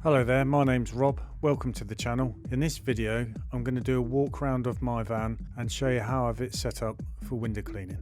Hello there, my name's Rob. Welcome to the channel. In this video, I'm going to do a walk round of my van and show you how I've it set up for window cleaning.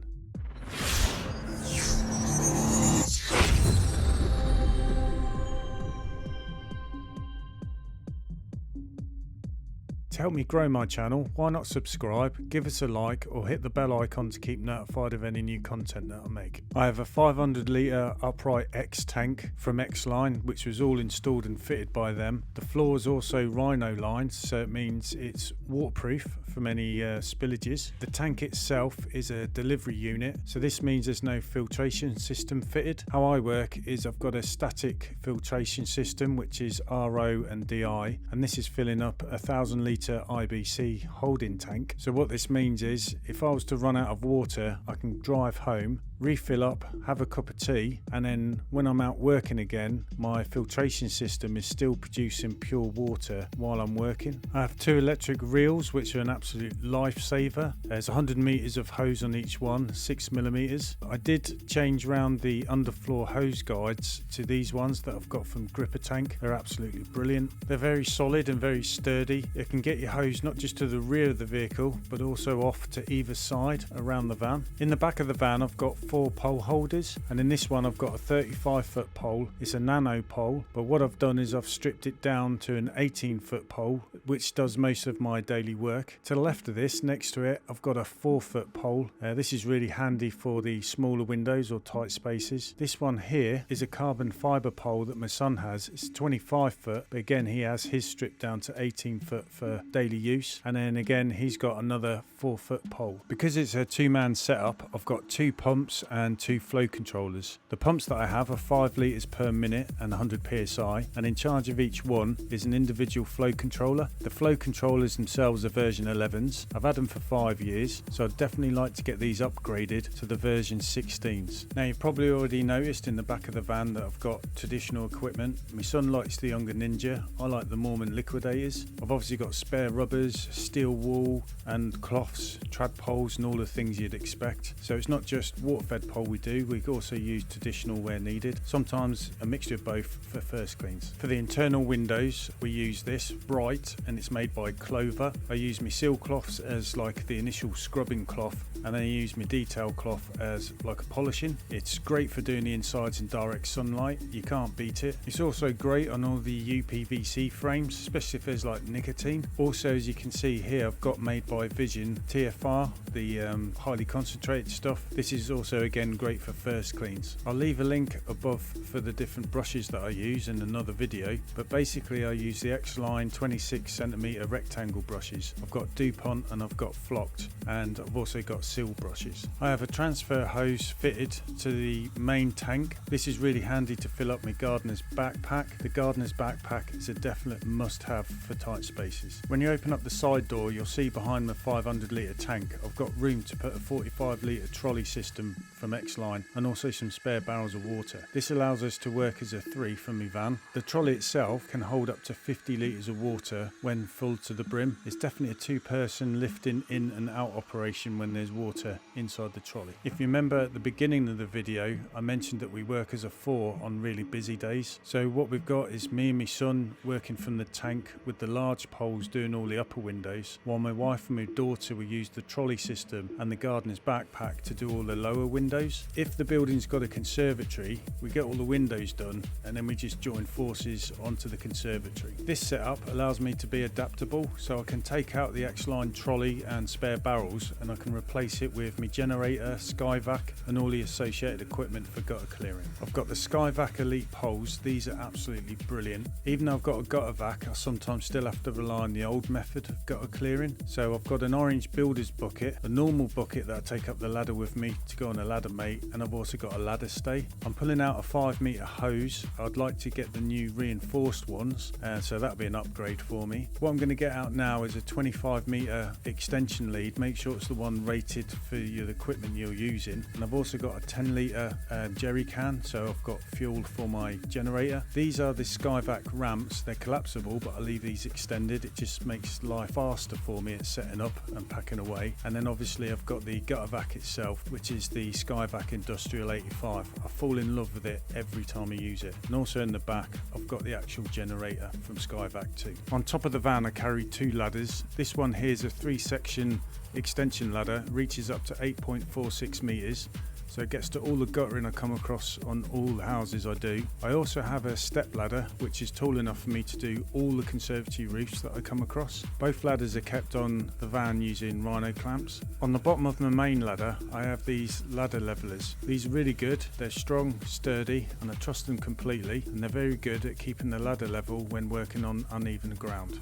To help me grow my channel, why not subscribe, give us a like or hit the bell icon to keep notified of any new content that I make. I have a 500 litre upright X tank from X-Line, which was all installed and fitted by them. The floor is also Rhino lined, so it means it's waterproof from any spillages. The tank itself is a delivery unit, so this means there's no filtration system fitted. How I work is I've got a static filtration system, which is RO and DI, and this is filling up a 1,000 litre IBC holding tank. So what this means is if I was to run out of water, I can drive home, refill up, have a cup of tea, and then when I'm out working again, my filtration system is still producing pure water while I'm working. I have two electric reels, which are an absolute lifesaver. There's 100 meters of hose on each one, 6mm. I did change round the underfloor hose guides to these ones that I've got from Gripper Tank. They're absolutely brilliant. They're very solid and very sturdy. It can get your hose not just to the rear of the vehicle, but also off to either side around the van. In the back of the van, I've got 4 pole holders, and in this one I've got a 35-foot pole. It's a nano pole, but what I've done is I've stripped it down to an 18-foot pole, which does most of my daily work. To the left of this, next to it, I've got a 4-foot pole. This is really handy for the smaller windows or tight spaces. This one here is a carbon fibre pole that my son has. It's 25-foot, but again he has his stripped down to 18-foot for daily use, and then again he's got another 4-foot pole. Because it's a 2-man setup, I've got 2 pumps and 2 flow controllers. The pumps that I have are 5 litres per minute and 100 psi, and in charge of each one is an individual flow controller. The flow controllers themselves are version 11s. I've had them for 5 years, so I'd definitely like to get these upgraded to the version 16s. Now you've probably already noticed in the back of the van that I've got traditional equipment. My son likes the Younger Ninja, I like the Mormon Liquidators. I've obviously got spare rubbers, steel wool and cloths, trad poles and all the things you'd expect. So it's not just water-fed pole we do, we also use traditional where needed, sometimes a mixture of both for first cleans. For the internal windows we use this Bright, and it's made by Clover. I use my seal cloths as like the initial scrubbing cloth, and then I use my detail cloth as like a polishing. It's great for doing the insides in direct sunlight, you can't beat it. It's also great on all the UPVC frames, especially if there's like nicotine. Also, as you can see here, I've got made by Vision TFR, the highly concentrated stuff. This is also again great for first cleans. I'll leave a link above for the different brushes that I use in another video, but basically I use the X-Line 26cm rectangle brushes. I've got DuPont and I've got flocked, and I've also got seal brushes. I have a transfer hose fitted to the main tank. This is really handy to fill up my gardener's backpack. The gardener's backpack is a definite must-have for tight spaces. When you open up the side door, you'll see behind the 500 litre tank I've got room to put a 45 litre trolley system from X-Line and also some spare barrels of water. This allows us to work as a 3 from my van. The trolley itself can hold up to 50 litres of water when full to the brim. It's definitely a 2-person lifting in and out operation when there's water inside the trolley. If you remember at the beginning of the video, I mentioned that we work as a 4 on really busy days. So what we've got is me and my son working from the tank with the large poles doing all the upper windows, while my wife and my daughter will use the trolley system and the gardener's backpack to do all the lower windows. If the building's got a conservatory, we get all the windows done and then we just join forces onto the conservatory. This setup allows me to be adaptable, so I can take out the X-Line trolley and spare barrels and I can replace it with my generator, Skyvac and all the associated equipment for gutter clearing. I've got the Skyvac Elite poles. These are absolutely brilliant. Even though I've got a gutter vac, I sometimes still have to rely on the old method of gutter clearing. So I've got an orange builder's bucket, a normal bucket that I take up the ladder with me to go on a ladder mate, and I've also got a ladder stay. I'm pulling out a 5-metre hose. I'd like to get the new reinforced ones, so that'll be an upgrade for me. What I'm going to get out now is a 25-metre extension lead. Make sure it's the one rated for your equipment you're using. And I've also got a 10-litre jerry can, so I've got fuel for my generator. These are the Skyvac ramps. They're collapsible, but I leave these extended. It just makes life faster for me at setting up and packing away. And then obviously I've got the gutter vac itself, which is the Skyvac Industrial 85. I fall in love with it every time I use it. And also in the back I've got the actual generator from Skyvac too. On top of the van I carry 2 ladders. This one here is a 3-section extension ladder, reaches up to 8.46 meters. So it gets to all the guttering I come across on all the houses I do. I also have a step ladder which is tall enough for me to do all the conservatory roofs that I come across. Both ladders are kept on the van using rhino clamps. On the bottom of my main ladder I have these ladder levelers. These are really good, they're strong, sturdy, and I trust them completely, and they're very good at keeping the ladder level when working on uneven ground.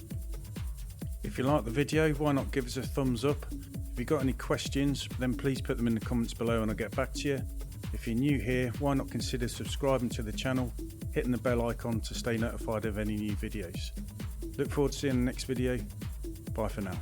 If you like the video, why not give us a thumbs up? If you've got any questions, then please put them in the comments below and I'll get back to you. If you're new here, why not consider subscribing to the channel, hitting the bell icon to stay notified of any new videos. Look forward to seeing the next video. Bye for now.